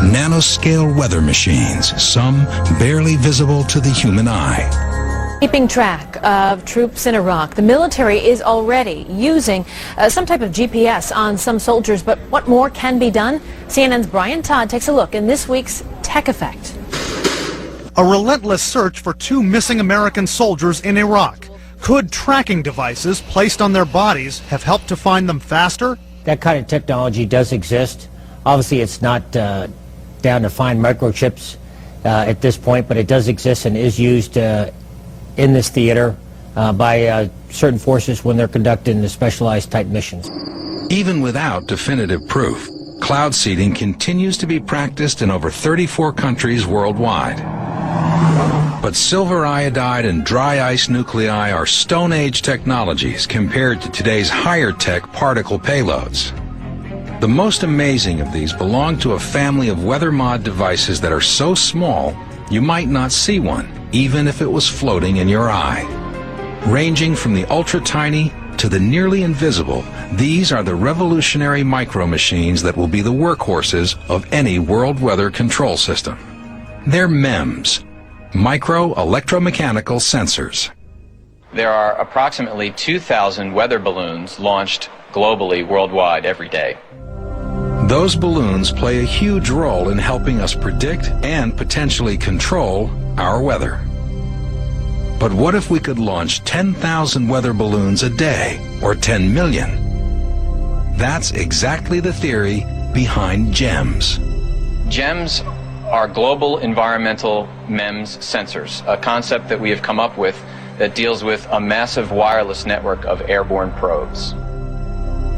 nanoscale weather machines, some barely visible to the human eye. Keeping track of troops in Iraq, the military is already using some type of GPS on some soldiers, but what more can be done? CNN's Brian Todd takes a look in this week's Tech Effect. A relentless search for 2 missing American soldiers in Iraq. Could tracking devices placed on their bodies have helped to find them faster? That kind of technology does exist. Obviously, it's not down to fine microchips at this point, but it does exist and is used in this theater by certain forces when they're conducting the specialized type missions. Even without definitive proof, cloud seeding continues to be practiced in over 34 countries worldwide. But silver iodide and dry ice nuclei are Stone Age technologies compared to today's higher-tech particle payloads. The most amazing of these belong to a family of weather mod devices that are so small you might not see one, even if it was floating in your eye. Ranging from the ultra-tiny to the nearly invisible, these are the revolutionary micro-machines that will be the workhorses of any world weather control system. They're MEMS, micro-electromechanical sensors. There are approximately 2,000 weather balloons launched globally, worldwide, every day. Those balloons play a huge role in helping us predict and potentially control our weather. But what if we could launch 10,000 weather balloons a day, or 10 million? That's exactly the theory behind GEMS. GEMS are global environmental MEMS sensors, a concept that we have come up with that deals with a massive wireless network of airborne probes.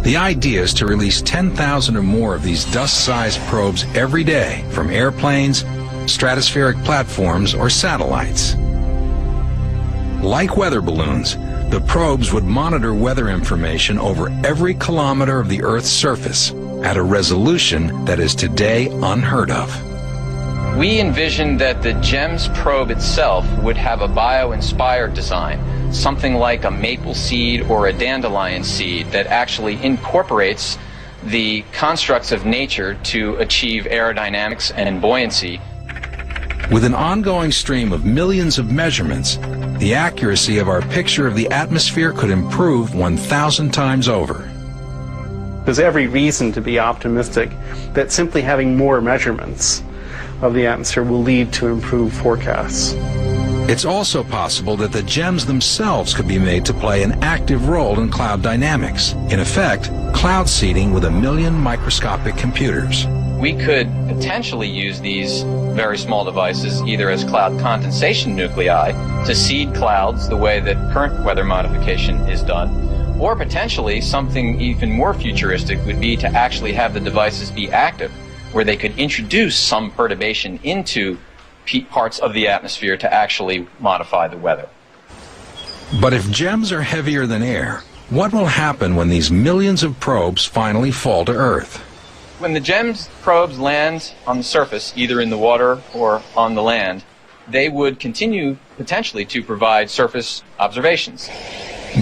The idea is to release 10,000 or more of these dust-sized probes every day from airplanes, stratospheric platforms, or satellites. Like weather balloons, the probes would monitor weather information over every kilometer of the Earth's surface at a resolution that is today unheard of. We envisioned that the GEMS probe itself would have a bio-inspired design, something like a maple seed or a dandelion seed that actually incorporates the constructs of nature to achieve aerodynamics and buoyancy. With an ongoing stream of millions of measurements, the accuracy of our picture of the atmosphere could improve 1,000 times over. There's every reason to be optimistic that simply having more measurements of the atmosphere will lead to improved forecasts. It's also possible that the GEMS themselves could be made to play an active role in cloud dynamics. In effect, cloud seeding with 1 million microscopic computers. We could potentially use these very small devices either as cloud condensation nuclei to seed clouds the way that current weather modification is done, or potentially something even more futuristic would be to actually have the devices be active, where they could introduce some perturbation into parts of the atmosphere to actually modify the weather. But if GEMS are heavier than air, what will happen when these millions of probes finally fall to Earth? When the GEMS probes land on the surface, either in the water or on the land, they would continue potentially to provide surface observations.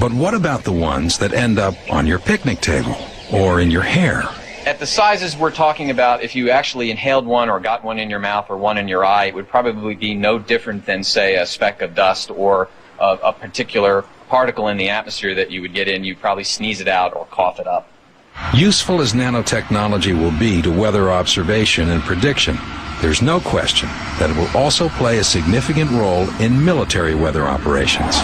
But what about the ones that end up on your picnic table or in your hair? At the sizes we're talking about, if you actually inhaled one or got one in your mouth or one in your eye, it would probably be no different than, say, a speck of dust or a particular particle in the atmosphere that you would get in. You'd probably sneeze it out or cough it up. Useful as nanotechnology will be to weather observation and prediction, there's no question that it will also play a significant role in military weather operations.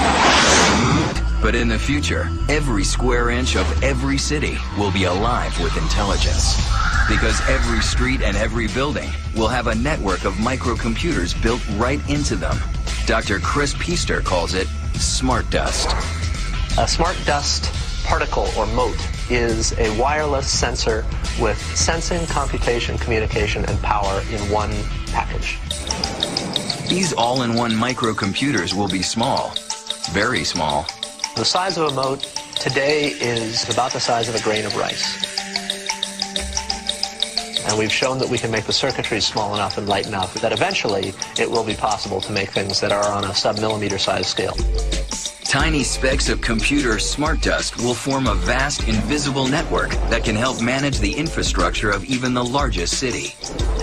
But in the future, every square inch of every city will be alive with intelligence. Because every street and every building will have a network of microcomputers built right into them. Dr. Chris Piester calls it smart dust. A smart dust particle or mote is a wireless sensor with sensing, computation, communication, and power in one package. These all-in-one microcomputers will be small, very small. The size of a mote today is about the size of a grain of rice. And we've shown that we can make the circuitry small enough and light enough that eventually it will be possible to make things that are on a sub-millimeter size scale. Tiny specks of computer smart dust will form a vast invisible network that can help manage the infrastructure of even the largest city.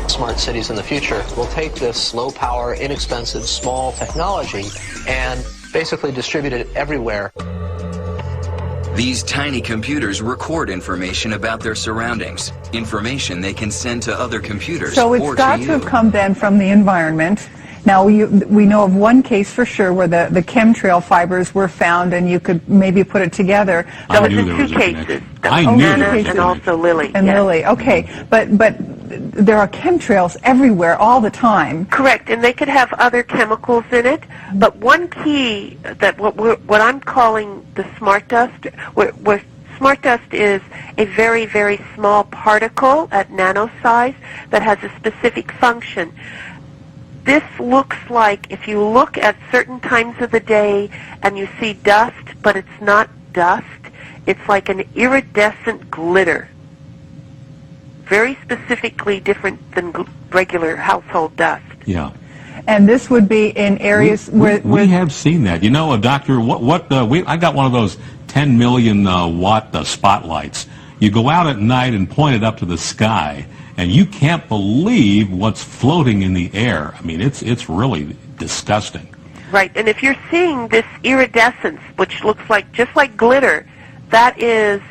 Smart cities in the future will take this low power, inexpensive, small technology and basically distribute it everywhere. These tiny computers record information about their surroundings, information they can send to other computers So it's or got to you. to have come then from the environment. Now, we know of one case for sure where the chemtrail fibers were found and you could maybe put it together. I knew there was a connection. I knew there was a And connection. Lily. And yes. Lily, okay. But there are chemtrails everywhere all the time. Correct, and they could have other chemicals in it. But one key that what I'm calling the smart dust, where smart dust is a very, very small particle at nano size that has a specific function. This looks like, if you look at certain times of the day and you see dust, but it's not dust, it's like an iridescent glitter. Very specifically different than regular household dust. Yeah. And this would be in areas where we have seen that. You know, Doctor, I got one of those 10 million watt spotlights. You go out at night and point it up to the sky, and you can't believe what's floating in the air. I mean, it's really disgusting. Right, and if you're seeing this iridescence, which looks like just like glitter, that is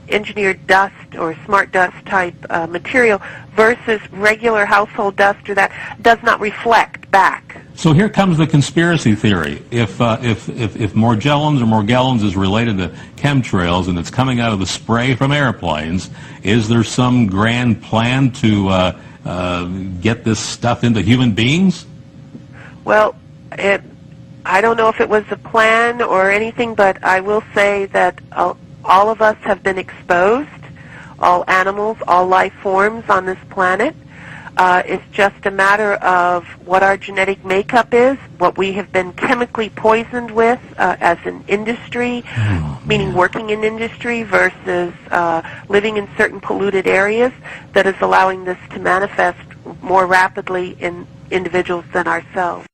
engineered dust or smart dust type material versus regular household dust, or that does not reflect back. So here comes the conspiracy theory. If Morgellons or Morgellons is related to chemtrails and it's coming out of the spray from airplanes, is there some grand plan to get this stuff into human beings? Well, I don't know if it was a plan or anything, but I will say that all of us have been exposed, all animals, all life forms on this planet. It's just a matter of what our genetic makeup is, what we have been chemically poisoned with as an industry, meaning working in industry versus living in certain polluted areas, that is allowing this to manifest more rapidly in individuals than ourselves.